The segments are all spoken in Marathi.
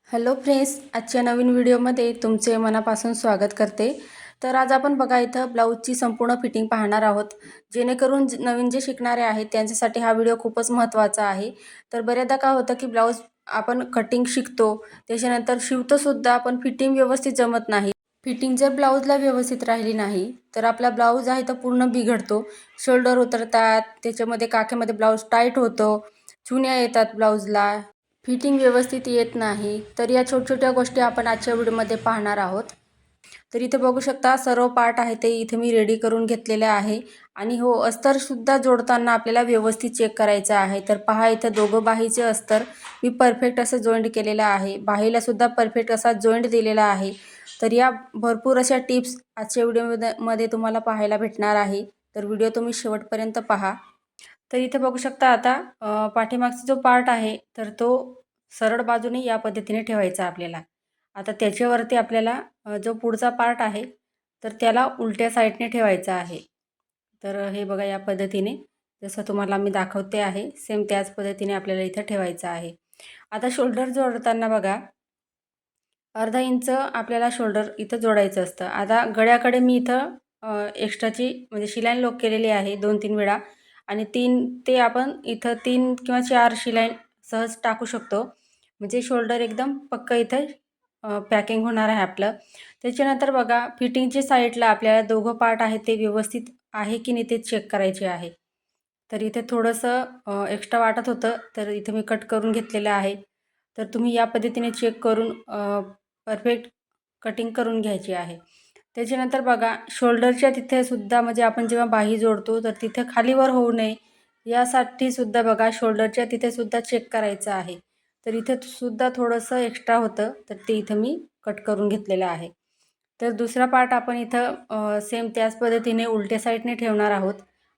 हॅलो फ्रेंड्स, आजच्या नवीन व्हिडिओमध्ये तुमचे मनापासून स्वागत करते। तर आज आपण बघा इथं ब्लाऊजची संपूर्ण फिटिंग पाहणार आहोत, जेणेकरून नवीन जे शिकणारे आहेत त्यांच्यासाठी हा व्हिडिओ खूपच महत्त्वाचा आहे। तर बऱ्याचदा काय होतं की ब्लाऊज आपण कटिंग शिकतो, त्याच्यानंतर शिवतोसुद्धा, पण फिटिंग व्यवस्थित जमत नाही। फिटिंग जर ब्लाऊजला व्यवस्थित राहिली नाही तर आपला ब्लाऊज आहे तो पूर्ण बिघडतो। शोल्डर उतरतात, त्याच्यामध्ये काखेमध्ये ब्लाऊज टाईट होतो, चुन्या येतात ब्लाऊजला, फिटिंग व्यवस्थित येत नाही। तर या छोट्या गोष्टी आपण आजच्या व्हिडिओमध्ये पाहणार आहोत। तर इथे बघू शकता सर्व पार्ट आहे ते इथे मी रेडी करून घेतलेले आहे। आणि हो, अस्तर सुद्धा जोडताना आपल्याला व्यवस्थित चेक करायचं आहे। तर पहा, इथे दोघं बाहीचे अस्तर मी परफेक्ट असं जॉईंट केलेलं आहे, बाहीला सुद्धा परफेक्ट असा जॉईंट दिलेला आहे। तर या भरपूर अशा टिप्स आजच्या व्हिडिओमध्ये तुम्हाला पाहायला भेटणार आहे। तर व्हिडिओ तुम्ही शेवटपर्यंत पहा। तर इथे बघू शकता आता पाठीमागचा जो पार्ट आहे तर तो सरळ बाजूने या पद्धतीने ठेवायचा आपल्याला। आता त्याच्यावरती आपल्याला जो पुढचा पार्ट आहे तर त्याला उलट्या साईडने ठेवायचा आहे। तर हे बघा, या पद्धतीने जसं तुम्हाला मी दाखवते आहे सेम त्याच पद्धतीने आपल्याला इथं ठेवायचं आहे। आता शोल्डर जोडताना बघा, अर्धा इंच आपल्याला शोल्डर इथं जोडायचं असतं। आता गळ्याकडे मी इथं एक्स्ट्राची म्हणजे शिलाईन लॉक केलेली आहे 2-3 वेळा, आणि 3 ते आपण इथं 3 किंवा 4 शिलाईन सहज टाकू शकतो, म्हणजे शोल्डर एकदम पक्का इथं पॅकिंग होणार आहे आपलं। त्याच्यानंतर बघा, फिटिंगच्या साईडला आपल्याला दोघं पार्ट आहे ते व्यवस्थित आहे की नाही ते चेक करायचे आहे। तर इथे थोडंसं एक्स्ट्रा वाटत होतं, तर इथे मी कट करून घेतलेलं आहे। तर तुम्ही या पद्धतीने चेक करून परफेक्ट कटिंग करून घ्यायची आहे। त्याच्यानंतर बघा, शोल्डरच्या तिथे सुद्धा म्हणजे आपण जेव्हा बाही जोडतो तर तिथे खालीवर होऊ नये यासाठी सुद्धा बघा, शोल्डरच्या तिथे सुद्धा चेक करायचं आहे। तर इथे सुद्धा थोडंसं एक्स्ट्रा होतं, तर ते इथं मी कट करून घेतलेलं आहे। तर दुसरा पार्ट आपण इथं सेम त्याच पद्धतीने उलट्या साईडने ठेवणार आहोत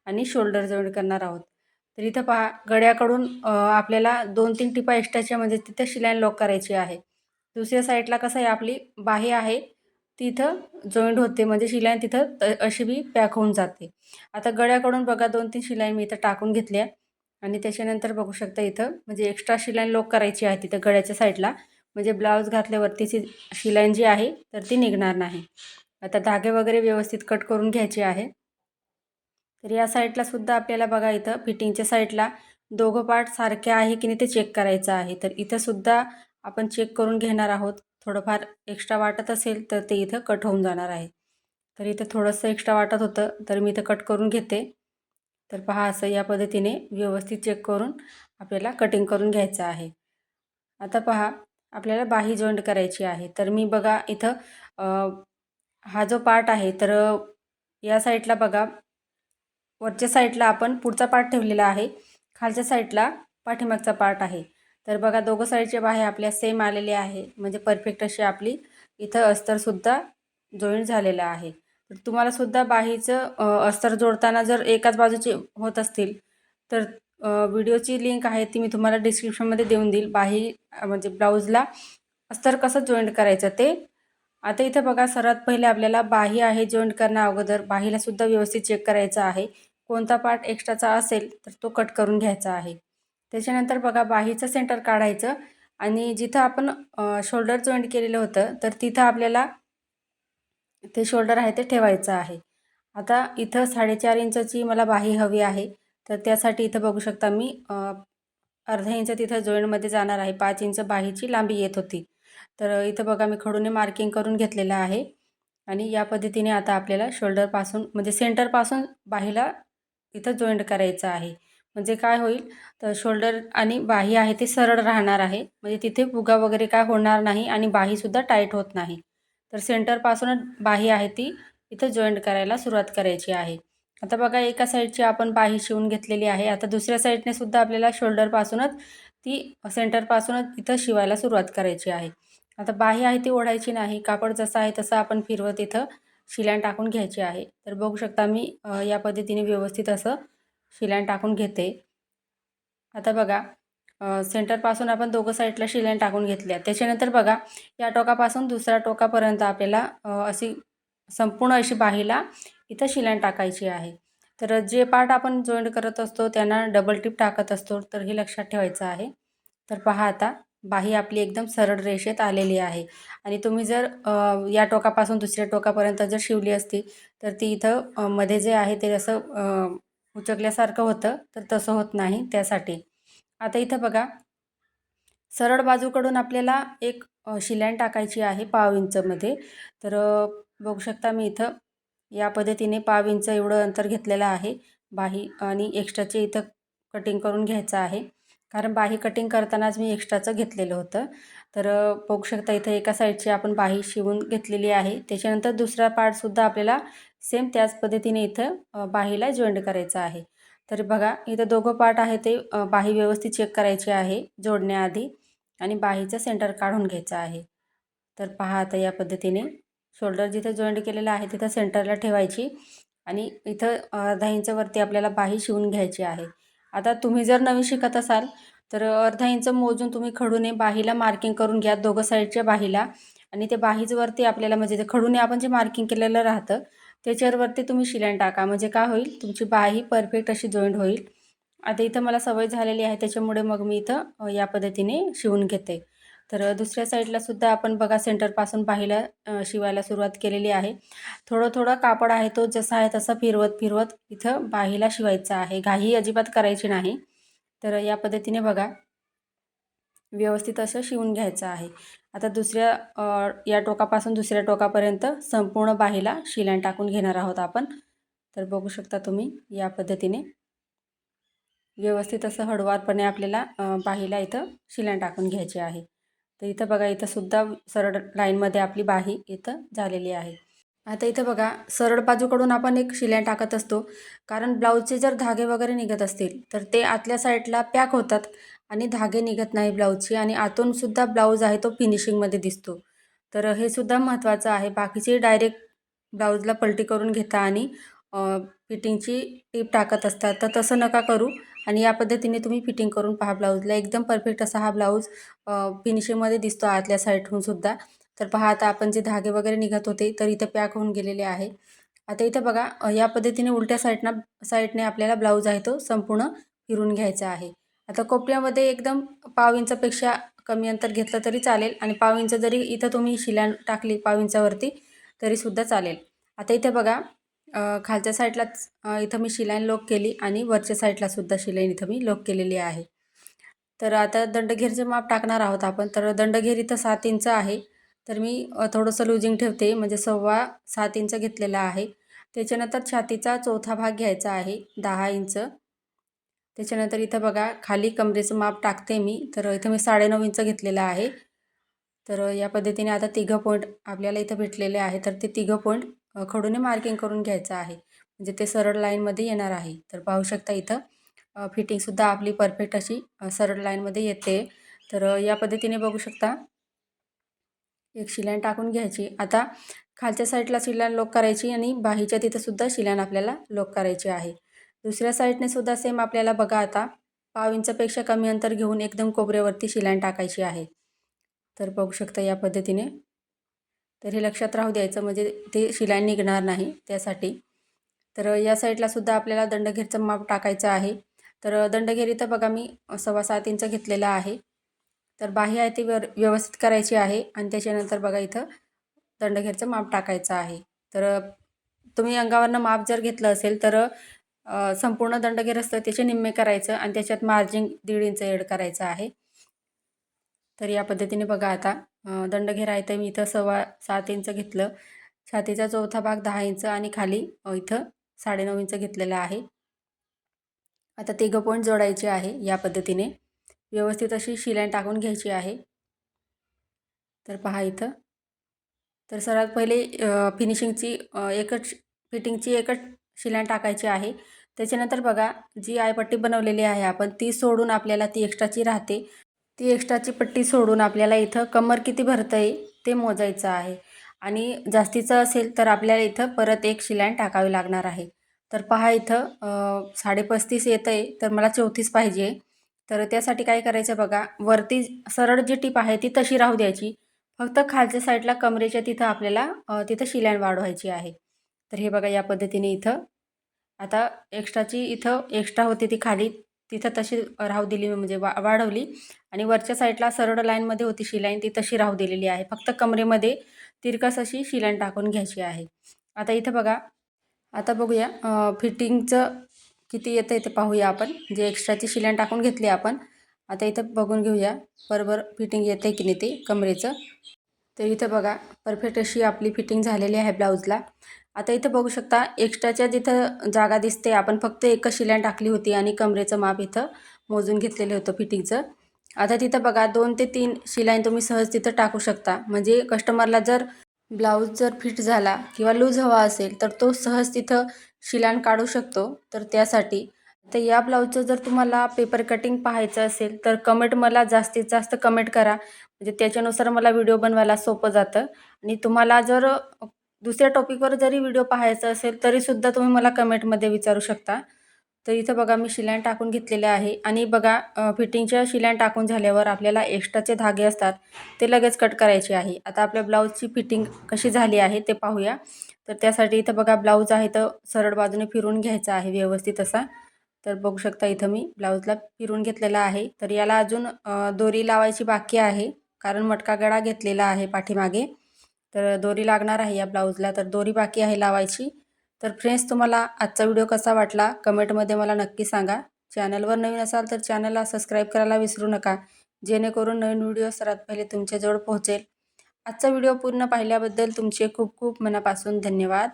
आणि शोल्डर जॉईंट करणार आहोत। तर इथं पहा, गळ्याकडून आपल्याला 2-3 टिपा एक्स्ट्राच्या म्हणजे तिथे शिलाईन लॉक करायची आहे। दुसऱ्या साईडला कसं आहे, आपली बाही आहे तिथं जॉईंट होते, म्हणजे शिलाईन तिथं अशी बी पॅक होऊन जाते। आता गळ्याकडून बघा 2-3 शिलाई मी इथं टाकून घेतल्या, आणि त्याच्यानंतर बघू शकता इथं म्हणजे एक्स्ट्रा शिलाईन लॉक करायची आहे तिथं गळ्याच्या साईडला, म्हणजे ब्लाऊज घातल्यावरतीची शिलाईन जी आहे तर ती निघणार नाही। आता धागे वगैरे व्यवस्थित कट करून घ्यायचे आहे। तर या साईडला सुद्धा आपल्याला बघा, इथं फिटिंगच्या साईडला दोघं पार्ट सारखे आहे की नाही ते चेक करायचं आहे। तर इथं सुद्धा आपण चेक करून घेणार आहोत। थोडंफार एक्स्ट्रा वाटत असेल तर ते इथं कट होऊन जाणार आहे। तर इथं थोडंसं एक्स्ट्रा वाटत होतं, तर मी इथं कट करून घेते। तर पहा, असं या पद्धतीने व्यवस्थित चेक करून आपल्याला कटिंग करून घ्यायचं आहे। आता पहा, आपल्याला बाही जॉईंट करायची आहे। तर मी बघा इथं हा जो पार्ट आहे तर या साईडला बघा, वरच्या साईडला आपण पुढचा पार्ट ठेवलेला आहे, खालच्या साईडला पाठीमागचा पार्ट आहे। तर बघा, दोघं साईडच्या बाह्या आपल्या सेम आलेल्या आहे, म्हणजे परफेक्ट अशी आपली इथं अस्तरसुद्धा जॉईंट झालेलं आहे। तर तुम्हाला सुद्धा बाहीचं अस्तर जोडताना जर एकाच बाजूचे होत असतील तर व्हिडिओची लिंक आहे ती मी तुम्हाला डिस्क्रिप्शनमध्ये देऊन देईल, बाही म्हणजे ब्लाऊजला अस्तर कसं जॉईंट करायचं ते। आता इथं बघा, सर्वात पहिले आपल्याला बाही आहे जॉईंट करण्या अगोदर बाहीला सुद्धा व्यवस्थित चेक करायचं आहे। कोणता पार्ट एक्स्ट्राचा असेल तर तो कट करून घ्यायचा आहे। त्याच्यानंतर बघा, बाहीचं सेंटर काढायचं, आणि जिथं आपण शोल्डर जॉईंट केलेलं होतं तर तिथं आपल्याला ते शोल्डर आहे ते ठेवायचं आहे। आता इथं 4.5 इंचाची मला बाही हवी आहे, तर त्यासाठी इथं बघू शकता मी अर्धा इंच तिथं जॉईंटमध्ये जाणार आहे। 5 इंच बाहीची लांबी येत होती, तर इथं बघा मी खडूने मार्किंग करून घेतलेलं आहे। आणि या पद्धतीने आता आपल्याला शोल्डरपासून म्हणजे सेंटरपासून बाहीला इथं जॉईंट करायचं आहे। म्हणजे काय होईल, तर शोल्डर आणि बाही आहे ते सरळ राहणार आहे, म्हणजे तिथे फुगा वगैरे काय होणार नाही आणि बाहीसुद्धा टाईट होत नाही। तर सेंटरपासूनच बाही आहे ती इथं जॉईंट करायला सुरुवात करायची आहे। आता बघा, एका साईडची आपण बाही शिवून घेतलेली आहे। आता दुसऱ्या साईडने सुद्धा आपल्याला शोल्डरपासूनच ती सेंटरपासूनच इथं शिवायला सुरुवात करायची आहे। आता बाही आहे ती ओढायची नाही, कापड जसं आहे तसं आपण फिरवत इथं शिलाईन टाकून घ्यायची आहे। तर बघू शकता मी या पद्धतीने व्यवस्थित असं शिलाईन टाकून घेते। आता बघा, सेंटरपासून आपण दोघं साईडला शिलाईन टाकून घेतल्या, त्याच्यानंतर बघा, या टोकापासून दुसऱ्या टोकापर्यंत आपल्याला अशी संपूर्ण अशी बाहीला इथं शिलाईन टाकायची आहे। तर जे पार्ट आपण जॉईंट करत असतो त्यांना डबल टिप टाकत असतो, तर हे लक्षात ठेवायचं आहे। तर पहा, आता बाही आपली एकदम सरळ रेषेत आलेली आहे. आणि तुम्ही जर या टोकापासून दुसऱ्या टोकापर्यंत जर शिवली असती तर ती इथं मध्ये जे आहे ते असं उचकल्यासारखं होतं, तर तसं होत नाही त्यासाठी. आता इथं बघा, सरळ बाजूकडून आपल्याला एक शिलाई टाकायची आहे 1/2 इंचमध्ये. तर बघू शकता मी इथं या पद्धतीने 1/2 इंच एवढं अंतर घेतलेलं आहे. बाही आणि एक्स्ट्राचे इथं कटिंग करून घ्यायचं आहे. कारण बाही कटिंग करतानाच मी एक्स्ट्राचं घेतलेलं होतं. तर बघू शकता इथं एका साईडची आपण बाही शिवून घेतलेली आहे. त्याच्यानंतर दुसरा पार्टसुद्धा आपल्याला सेम त्याच पद्धतीने इथं बाहीला जॉईंट करायचं आहे. तर बघा इथं दोघं पार्ट आहे ते बाही व्यवस्थित चेक करायची आहे जोडण्याआधी आणि बाहीचं सेंटर काढून घ्यायचं आहे. तर पहा आता या पद्धतीने शोल्डर जिथं जॉईंट केलेलं आहे तिथं सेंटरला ठेवायची आणि इथं अर्धा इंचवरती आपल्याला बाही शिवून घ्यायची आहे. आता तुम्ही जर नवीन शिकत असाल तर अर्धा इंच मोजून तुम्ही खडूने बाहीला मार्किंग करून घ्या दोघं साईडच्या बाहीला. आणि ते बाहीजवरती आपल्याला म्हणजे ते खडूने आपण जे मार्किंग केलेलं राहतं त्याच्यावरती तुम्ही शिलाई टाका, म्हणजे काय होईल तुमची बाही परफेक्ट अशी जॉईंट होईल. आता इथं मला सवय झालेली आहे त्याच्यामुळे मग मी इथं या पद्धतीने शिवून घेते. तर दुसऱ्या साईडला सुद्धा आपण बघा सेंटरपासून बाहीला शिवायला सुरुवात केलेली आहे. थोडं कापड आहे तो जसा आहे तसा फिरवत इथं बाहीला शिवायचा आहे. घाई अजिबात करायची नाही. तर या पद्धतीने बघा व्यवस्थित असं शिवून घ्यायचं आहे. आता दुसऱ्या या टोकापासून दुसऱ्या टोकापर्यंत संपूर्ण बाहीला शिलाई टाकून घेणार आहोत आपण. तर बघू शकता तुम्ही या पद्धतीने व्यवस्थित असं हळूवारपणे आपल्याला बाहीला इथं शिलाई टाकून घ्यायची आहे. तर इथं बघा इथं सुद्धा सरळ लाईनमध्ये आपली बाही इथं झालेली आहे. आता इथं बघा सरळ बाजूकडून आपण एक शिलाई टाकत असतो, कारण ब्लाऊजचे जर धागे वगैरे निघत असतील तर ते आतल्या साईडला पॅक होतात आणि धागे निघत नाही ब्लाऊजचे आणि आतून सुद्धा ब्लाऊज आहे तो फिनिशिंगमध्ये दिसतो. तर हे सुद्धा महत्त्वाचं आहे. बाकीचे डायरेक्ट ब्लाऊजला पलटी करून घेता आणि फिटिंगची टीप टाकत असतात, तर तसं नका करू. आणि या पद्धतीने तुम्ही फिटिंग करून पहा ब्लाऊजला. एकदम परफेक्ट असा हा ब्लाऊज फिनिशिंगमध्ये दिसतो आतल्या साईडहून सुद्धा. तर पहा आता आपण जे धागे वगैरे निघत होते तर इथं पॅक होऊन गेलेले आहे. आता इथं बघा या पद्धतीने उलट्या साईडने आपल्याला ब्लाऊज आहे तो संपूर्ण फिरून घ्यायचा आहे. आता कोपऱ्यामध्ये एकदम 1/2 इंचापेक्षा कमी अंतर घेतलं तरी चालेल आणि 1/2 इंच जरी इथं तुम्ही शिलाई टाकली 1/2 इंचावरती तरीसुद्धा चालेल. आता इथे बघा खालच्या साईडलाच इथं मी शिलाई लॉक केली आणि वरच्या साईडला सुद्धा शिलाई इथं मी लॉक केलेली आहे. तर आता दंडघेरचे माप टाकणार आहोत आपण. तर दंडघेर इथं 7 इंच आहे. तर मी थोडंसं लूजिंग ठेवते, म्हणजे 7.25 इंच घेतलेला आहे. त्याच्यानंतर छातीचा चौथा भाग घ्यायचा आहे 10 इंच. त्याच्यानंतर इथं बघा खाली कमरेचं माप टाकते मी. तर इथं मी 9.5 इंच घेतलेलं आहे. तर या पद्धतीने आता तिघं पॉईंट आपल्याला इथं भेटलेले आहे. तर ते तिघं पॉईंट खडूने मार्किंग करून घ्यायचं आहे. म्हणजे ते सरळ लाईनमध्ये येणार आहे. तर पाहू शकता इथं फिटिंगसुद्धा आपली परफेक्ट अशी सरळ लाईनमध्ये येते. तर या पद्धतीने बघू शकता एक शिलाई टाकून घ्यायची. आता खालच्या साईडला शिलाई लॉक करायची आणि बाहीच्या तिथंसुद्धा शिलाई आपल्याला लॉक करायची आहे. दुसऱ्या साईडने सुद्धा सेम आपल्याला बघा आता 1/2 इंचापेक्षा कमी अंतर घेऊन एकदम कोपऱ्यावरती शिलाई टाकायची आहे. तर बघू शकता या पद्धतीने. तर हे लक्षात राहू द्यायचं, म्हणजे ते शिलाई निघणार नाही त्यासाठी. तर या साईडला सुद्धा आपल्याला दंडघेरचं माप टाकायचं आहे. तर दंडघेर इथं बघा मी 7.25 इंच घेतलेला आहे. तर बाही आहे ती व्यवस्थित करायची आहे आणि त्याच्यानंतर बघा इथं दंडघेरचं माप टाकायचं आहे. तर तुम्ही अंगावरनं माप जर घेतलं असेल तर संपूर्ण दंडघेर असतं त्याचे निम्मे करायचं आणि त्याच्यात मार्जिन 1.5 इंच ॲड करायचं आहे. तर या पद्धतीने बघा आता दंडघेर आहे तर मी इथं 7.25 इंच घेतलं. छातीचा चौथा भाग 10 इंच आणि खाली इथं 9.5 इंच घेतलेला आहे. आता तिघं पॉईंट जोडायचे आहे या पद्धतीने. व्यवस्थित अशी शिलाई टाकून घ्यायची आहे. तर पहा इथं. तर सर्वात पहिले फिनिशिंगची फिटिंगची एकच शिलाई टाकायची आहे. त्याच्यानंतर बघा जी आयपट्टी बनवलेली आहे आपण ती सोडून आपल्याला ती एक्स्ट्राची राहते. ती एक्स्ट्राची पट्टी सोडून आपल्याला इथं कमर किती भरतं आहे ते मोजायचं आहे. आणि जास्तीचं असेल तर आपल्याला इथं परत एक शिलाई टाकावी लागणार आहे. तर पहा इथं 35.5 येतं आहे तर मला 34 पाहिजे. तर त्यासाठी काय करायचं बघा, वरती सरळ जी टीप आहे ती तशी राहू द्यायची. फक्त खालच्या साईडला कमरेच्या तिथं आपल्याला तिथं शिलाई वाढवायची आहे. तर हे बघा या पद्धतीने इथं आता एक्स्ट्राची इथं एक्स्ट्रा होती ती खाली तिथं तशी राहू दिली, म्हणजे वाढवली आणि वरच्या साईडला सरळ लाईनमध्ये होती शिलाईन ती तशी राहू दिलेली आहे. फक्त कमरेमध्ये तिरकस अशी शिलाईन टाकून घ्यायची आहे. आता इथं बघा, आता बघूया फिटिंगचं किती येतं ते पाहूया आपण. जे एक्स्ट्राची शिलाईन टाकून घेतली आपण, आता इथं बघून घेऊया बरोबर फिटिंग येते की नाही ते कमरेचं. तर इथं बघा परफेक्ट अशी आपली फिटिंग झालेली आहे ब्लाऊजला. आता इथं बघू शकता एक्स्ट्राच्या जिथं जागा दिसते आपण फक्त एकच शिलाई टाकली होती आणि कमरेचं माप इथं मोजून घेतलेलं होतं फिटिंगचं. आता तिथं बघा 2 ते 3 शिलाई तुम्ही सहज तिथं टाकू शकता. म्हणजे कस्टमरला जर ब्लाऊज जर फिट झाला किंवा लूज हवा असेल तर तो सहज तिथं शिलाई काढू शकतो. तर त्यासाठी तर या ब्लाऊजचं जर तुम्हाला पेपर कटिंग पाहायचं असेल तर कमेंट मला जास्तीत जास्त कमेंट करा. म्हणजे त्याच्यानुसार मला व्हिडिओ बनवायला सोपं जातं. आणि तुम्हाला जर दुसऱ्या टॉपिकवर जरी व्हिडिओ पाहायचा असेल तरीसुद्धा तुम्ही मला कमेंटमध्ये विचारू शकता. तर इथं बघा मी शिलाई टाकून घेतलेले आहे आणि बघा फिटिंगच्या शिलाई टाकून झाल्यावर आपल्याला एक्स्ट्राचे धागे असतात ते लगेच कट करायचे आहे. आता आपल्या ब्लाऊजची फिटिंग कशी झाली आहे ते पाहूया. तर त्यासाठी इथं बघा ब्लाऊज आहे तर सरळ बाजूने फिरून घ्यायचा आहे व्यवस्थित असा. तर बघू शकता इथं मी ब्लाऊजला फिरून घेतलेला आहे. तर याला अजून दोरी लावायची बाकी आहे, कारण मटका गळा घेतलेला आहे पाठीमागे. तर दोरी लागणार आहे या ब्लाऊजला, तर दोरी बाकी आहे लावायची. तर फ्रेंड्स, तुम्हाला आजचा व्हिडिओ कसा वाटला कमेंटमध्ये मला नक्की सांगा. चॅनलवर नवीन असाल तर चॅनलला सबस्क्राईब करायला विसरू नका, जेणेकरून नवीन व्हिडिओ सर्वात पहिले तुमच्याजवळ पोहोचेल. आजचा व्हिडिओ पूर्ण पाहिल्याबद्दल तुमचे खूप खूप मनापासून धन्यवाद.